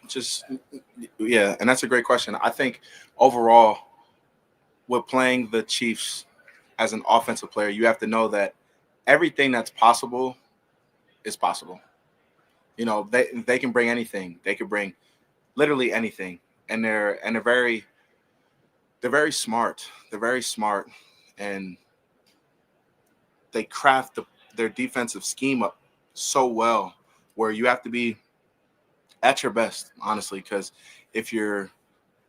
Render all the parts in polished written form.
Just yeah, and that's a great question. I think overall, with playing the Chiefs as an offensive player, you have to know that everything that's possible is possible. They can bring anything. They could bring literally anything, and they're very smart. They're very smart, and they craft their defensive scheme up so well, where you have to be at your best, honestly, because if you're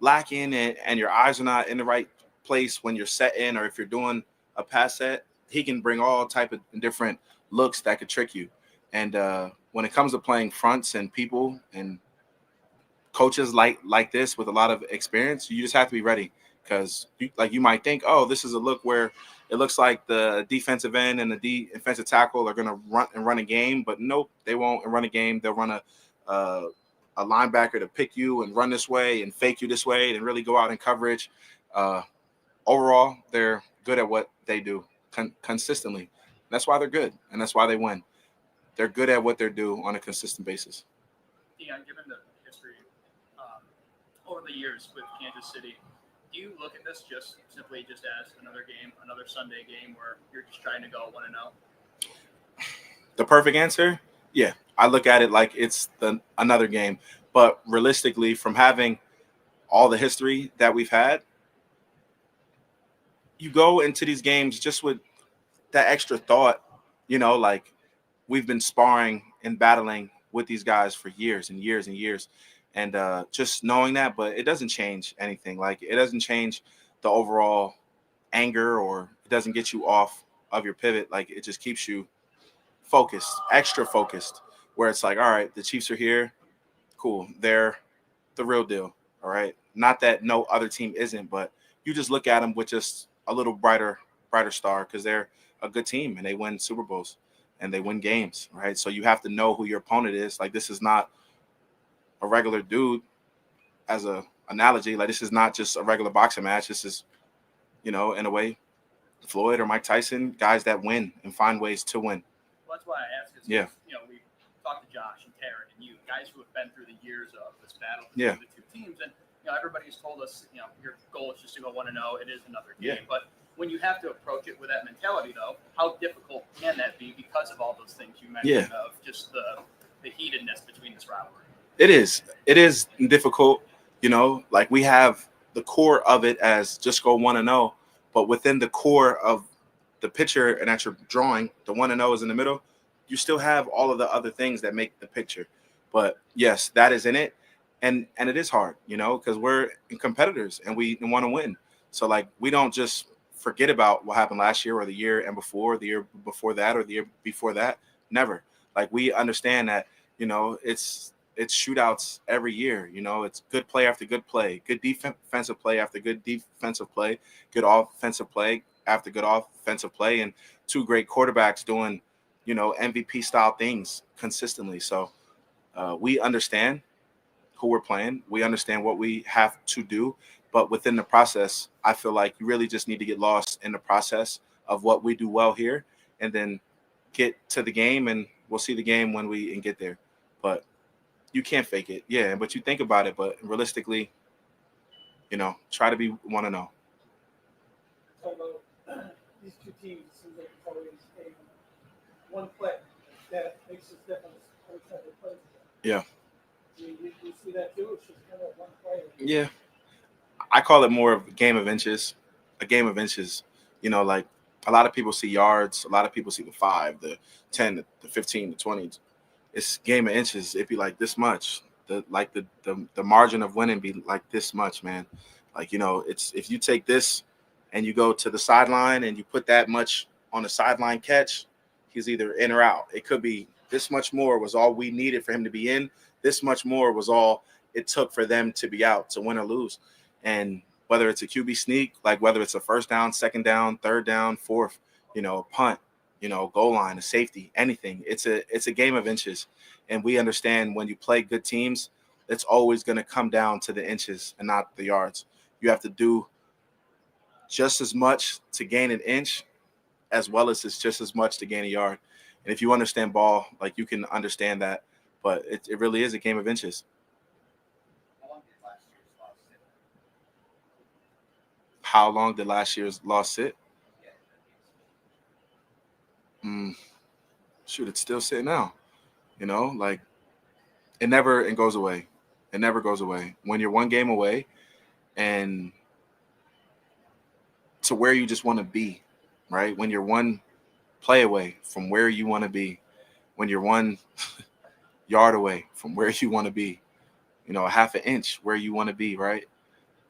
lacking and your eyes are not in the right place when you're setting, or if you're doing a pass set, he can bring all type of different looks that could trick you. And when it comes to playing fronts and people and coaches like this with a lot of experience, you just have to be ready, because you might think, oh, this is a look where it looks like the defensive end and the defensive tackle are going to run a game, but nope, they won't run a game. They'll run uh, a linebacker to pick you and run this way and fake you this way and really go out in coverage. Uh, Overall, they're good at what they do consistently. That's why they're good, and that's why they win. They're good at what they do on a consistent basis. Dion, given the history um, over the years with Kansas City, do you look at this just as another game, another Sunday game where you're just trying to go 1-0? The perfect answer, yeah, I look at it like it's another game. But realistically, from having all the history that we've had, you go into these games just with that extra thought, like we've been sparring and battling with these guys for years and years and years. And just knowing that, but it doesn't change anything. Like, it doesn't change the overall anger, or it doesn't get you off of your pivot. Like, it just keeps you focused, extra focused, where it's like, all right, the Chiefs are here. Cool. They're the real deal. All right. Not that no other team isn't, but you just look at them with just a little brighter star, because they're a good team and they win Super Bowls and they win games. Right. So you have to know who your opponent is. Like, this is not a regular dude, as a analogy. Like, this is not just a regular boxing match. This is, in a way, Floyd or Mike Tyson, guys that win and find ways to win. Well, that's why I ask. Is Yeah. We talked to Josh and Taryn and you guys who have been through the years of this battle Yeah. between the two teams, and everybody's told us your goal is just to go 1-0. It is another game, Yeah. but when you have to approach it with that mentality, though, how difficult can that be because of all those things you mentioned, of just the heatedness between this rivalry? It is difficult. Like, we have the core of it as just go 1-0, but within the core of the picture and that you're drawing, the 1-0 is in the middle. You still have all of the other things that make the picture. But yes, that is in it, and it is hard, because we're competitors and we want to win. So, like, we don't just forget about what happened last year or the year and before, the year before that or the year before that. Never. Like, we understand that it's shootouts every year. It's good play after good play, good defensive play after good defensive play, good offensive play after good offensive play, and two great quarterbacks doing, MVP style things consistently. So we understand who we're playing. We understand what we have to do. But within the process, I feel like you really just need to get lost in the process of what we do well here, and then get to the game, and we'll see the game when we and get there. But you can't fake it. Yeah, but you think about it, but realistically, try to be 1-0. So these two teams, it seems like it's always one play that makes this difference every time they play together. Yeah. You see that too? It's just kind of one play. Yeah. I call it more of a game of inches. A game of inches. Like, a lot of people see yards. A lot of people see the 5, the 10, the 15, the 20. It's game of inches. It'd be like this much. The margin of winning be like this much, man. Like, it's if you take this and you go to the sideline and you put that much on a sideline catch, he's either in or out. It could be this much more was all we needed for him to be in. This much more was all it took for them to be out, to win or lose. And whether it's a QB sneak, like whether it's a first down, second down, third down, fourth, punt, goal line, a safety, anything. It's a game of inches. And we understand when you play good teams, it's always going to come down to the inches and not the yards. You have to do just as much to gain an inch as well as it's just as much to gain a yard. And if you understand ball, like, you can understand that. But it really is a game of inches. how long did last year's loss sit? Shoot, it's still sitting now. Like it goes away. It never goes away. When you're one game away and to where you just want to be, right? When you're one play away from where you want to be, when you're 1 yard away from where you want to be, a half an inch where you want to be, right?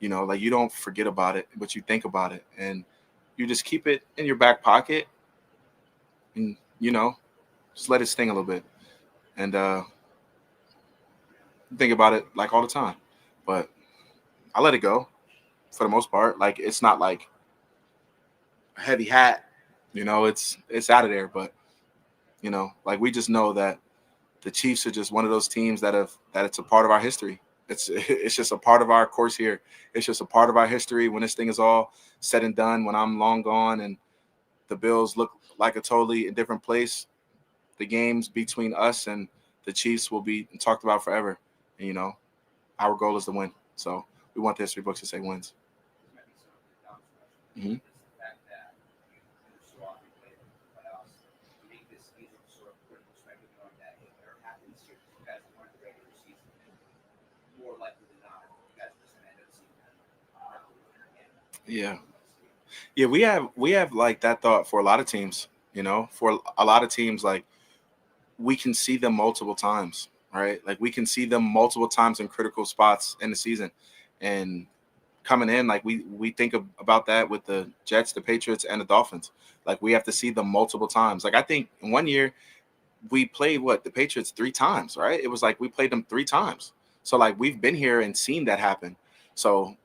Like you don't forget about it, but you think about it and you just keep it in your back pocket and, just let it sting a little bit. And think about it like all the time. But I let it go for the most part. Like it's not like a heavy hat, it's out of there. But, like we just know that the Chiefs are just one of those teams that it's a part of our history. It's just a part of our course here. It's just a part of our history when this thing is all said and done, when I'm long gone and the Bills look like a totally different place. The games between us and the Chiefs will be talked about forever. And, our goal is to win. So we want the history books to say wins. Mm-hmm. Yeah. Yeah, we have like that thought for a lot of teams, for a lot of teams, like we can see them multiple times, right? Like we can see them multiple times in critical spots in the season. And coming in, like we think about that with the Jets, the Patriots, and the Dolphins. Like we have to see them multiple times. Like I think in 1 year we played the Patriots 3 times, right? It was like we played them 3 times. So like we've been here and seen that happen. So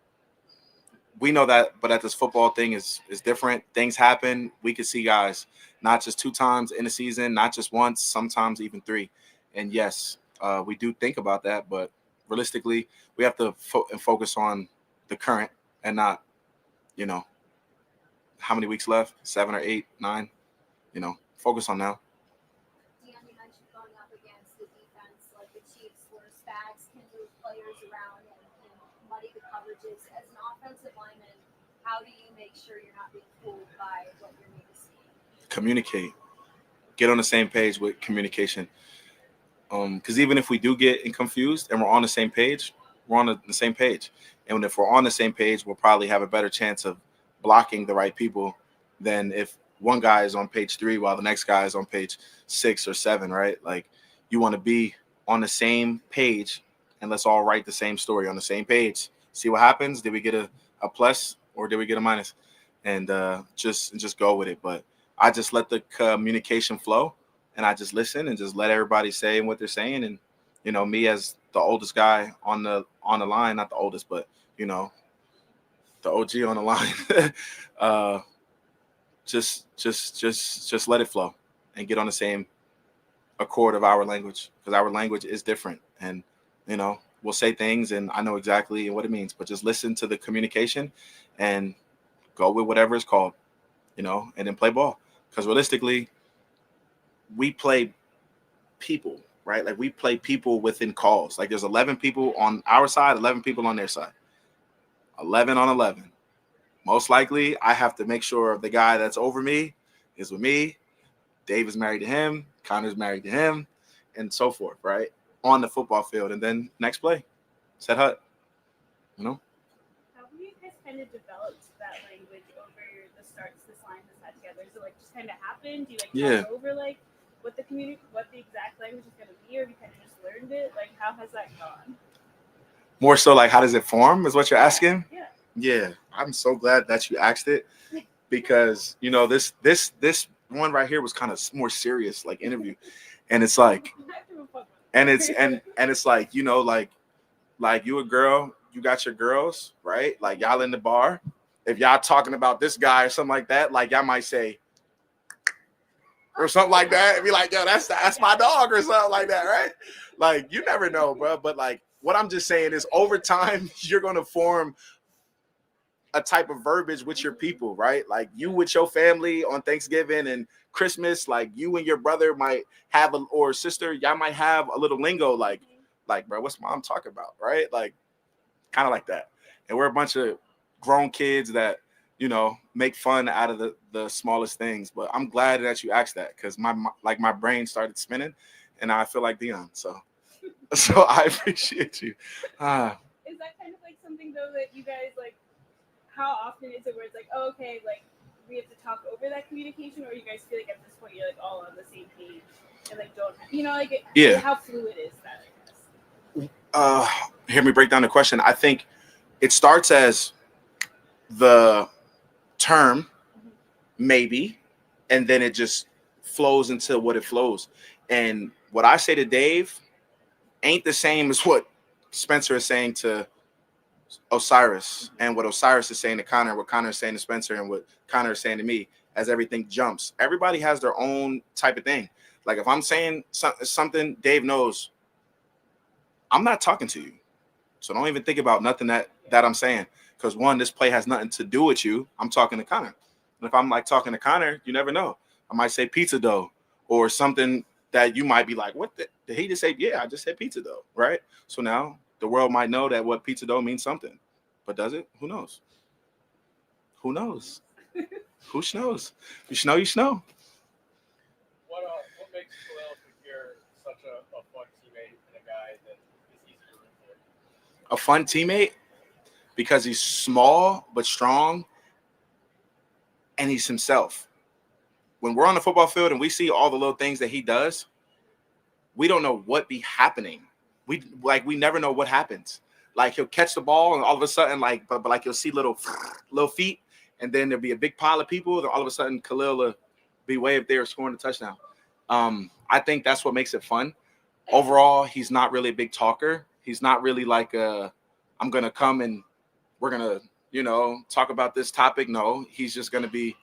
we know that, but at this football thing is different. Things happen. We could see guys not just 2 times in a season, not just once, sometimes even 3. And yes, we do think about that, but realistically, we have to focus on the current and not, how many weeks left? 7 or 8, 9. Focus on now. Dion, you mentioned going up against the defense like the Chiefs, where Spags can move players around and muddy the coverages. As an offensive lineman, how do you make sure you're not being fooled by what you're maybe seeing? Communicate. Get on the same page with communication. Because even if we do get confused and we're on the same page, we're on the same page. And if we're on the same page, we'll probably have a better chance of blocking the right people than if one guy is on page 3 while the next guy is on page 6 or 7, right? Like you want to be on the same page and let's all write the same story on the same page. See what happens. Did we get a plus or did we get a minus? And just go with it. But I just let the communication flow and I just listen and just let everybody say what they're saying. And, me as the oldest guy on the line, not the oldest, but, the OG on the line, just let it flow and get on the same accord of our language, because our language is different. And, we'll say things and I know exactly what it means, but just listen to the communication and go with whatever it's called, and then play ball. Because realistically, we play people, right? Like we play people within calls. Like there's 11 people on our side, 11 people on their side. 11 on 11. Most likely, I have to make sure the guy that's over me is with me. Dave is married to him. Connor's married to him, and so forth, right? On the football field. And then next play, set hut, How have you guys kind of developed that language over the starts this line has had together? Is it like just kind of happened? Do you talk over like what the exact language is going to be, or have you kind of just learned it? Like how has that gone? More so like how does it form is what you're asking? Yeah. Yeah, I'm so glad that you asked it because, this one right here was kind of more serious, like interview. And it's like, and it's like, like you a girl, you got your girls, right? Like y'all in the bar. If y'all talking about this guy or something like that, like y'all might say, or something like that, and be like, yo, that's my dog or something like that, right? Like you never know, bro. But like what I'm just saying is over time, you're gonna form a type of verbiage with your people, right? Like you with your family on Thanksgiving and Christmas, like you and your brother might have or sister, y'all might have a little lingo, like, bro, what's mom talking about, right? Like kind of like that. And we're a bunch of grown kids that make fun out of the smallest things. But I'm glad that you asked that because my brain started spinning, and I feel like Dion. So I appreciate you. Is that kind of like something though that you guys like? How often is it where it's like, oh, okay, like we have to talk over that communication, or you guys feel like at this point you're like all on the same page and like don't, like Yeah. how fluid is that? I guess. Hear me break down the question. I think it starts as the term, maybe, and then it just flows into what it flows. And what I say to Dave ain't the same as what Spencer is saying to Osiris, and what Osiris is saying to Connor, what Connor is saying to Spencer, and what Connor is saying to me. As everything jumps, everybody has their own type of thing. Like if I'm saying something, Dave knows I'm not talking to you, so don't even think about nothing that I'm saying, because one, this play has nothing to do with you. I'm talking to Connor, and if I'm like talking to Connor, you never know. I might say pizza dough or something that you might be like, what did he just say? Yeah, I just said pizza dough, right? So now the world might know that what pizza dough means something, but does it? Who knows? Who knows? Who knows? You know, you know. What makes Khalil Fakir such a fun teammate and a guy that is easy to root for? A fun teammate because he's small but strong, and he's himself. When we're on the football field and we see all the little things that he does, we don't know what be happening. We never know what happens. Like he'll catch the ball and all of a sudden, but like you'll see little feet, and then there'll be a big pile of people. Then all of a sudden, Khalil will be way up there scoring a touchdown. I think that's what makes it fun. Overall, he's not really a big talker. He's not really like I'm gonna come and we're gonna talk about this topic. No, he's just gonna be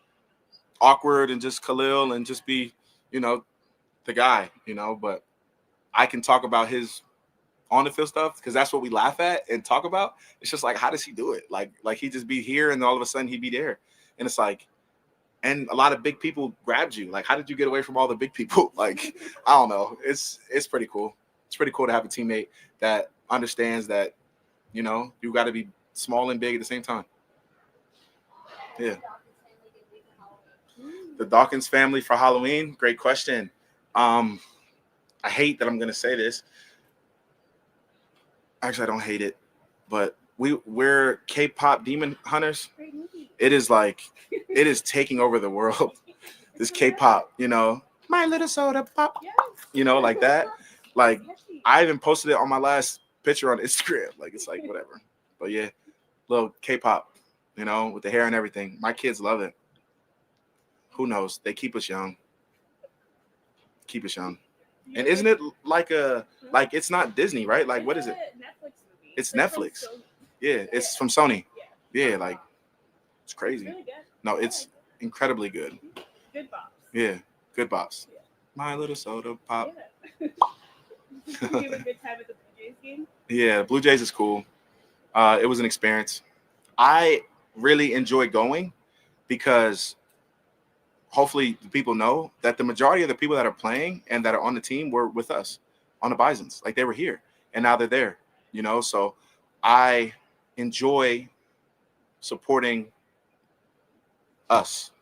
awkward and just Khalil and just be the guy. But I can talk about his on the field stuff because that's what we laugh at and talk about. It's just like, how does he do it? Like he just be here and all of a sudden he'd be there. And it's like, and a lot of big people grabbed you. Like, how did you get away from all the big people? Like, I don't know. It's pretty cool. It's pretty cool to have a teammate that understands that, you got to be small and big at the same time. Yeah. The Dawkins family for Halloween. Great question. I hate that I'm going to say this. Actually, I don't hate it, but we're K-pop demon hunters. Great movie. It is taking over the world. This K-pop, My Little Soda Pop, Yes. like that. Like I even posted it on my last picture on Instagram. Like it's like whatever. But yeah, little K-pop, with the hair and everything. My kids love it. Who knows? They keep us young. Keep us young. And isn't it like it's not Disney, right? Like what is it? Netflix movie. It's like Netflix. From Sony. Yeah, it's from Sony. Yeah. Yeah, like it's crazy. It's really good. No, it's incredibly good. Good bops. Yeah, good bops. Yeah. My Little Soda Pop. Yeah. Did you have a good time at the Blue Jays game? Yeah, Blue Jays is cool. It was an experience. I really enjoy going because hopefully people know that the majority of the people that are playing and that are on the team were with us on the Bisons. Like they were here and now they're there, so I enjoy supporting us,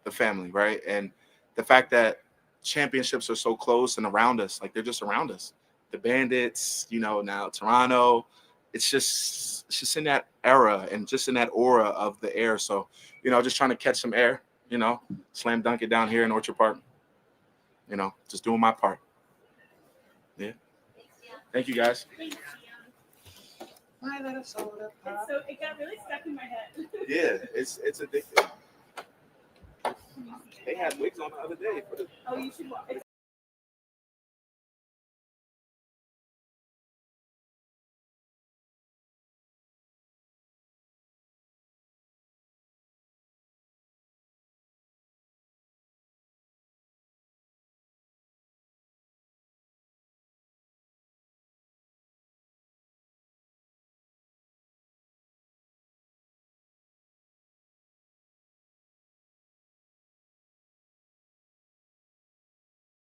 the family, right? And the fact that championships are so close and around us, like they're just around us. The Bandits, now Toronto, it's just in that era and just in that aura of the air. So, just trying to catch some air, slam dunk it down here in Orchard Park, just doing my part. Yeah. Thank you guys. Thanks, Dion. So it got really stuck in my head. Yeah, it's addictive. They had wigs on the other day. Oh, you should watch.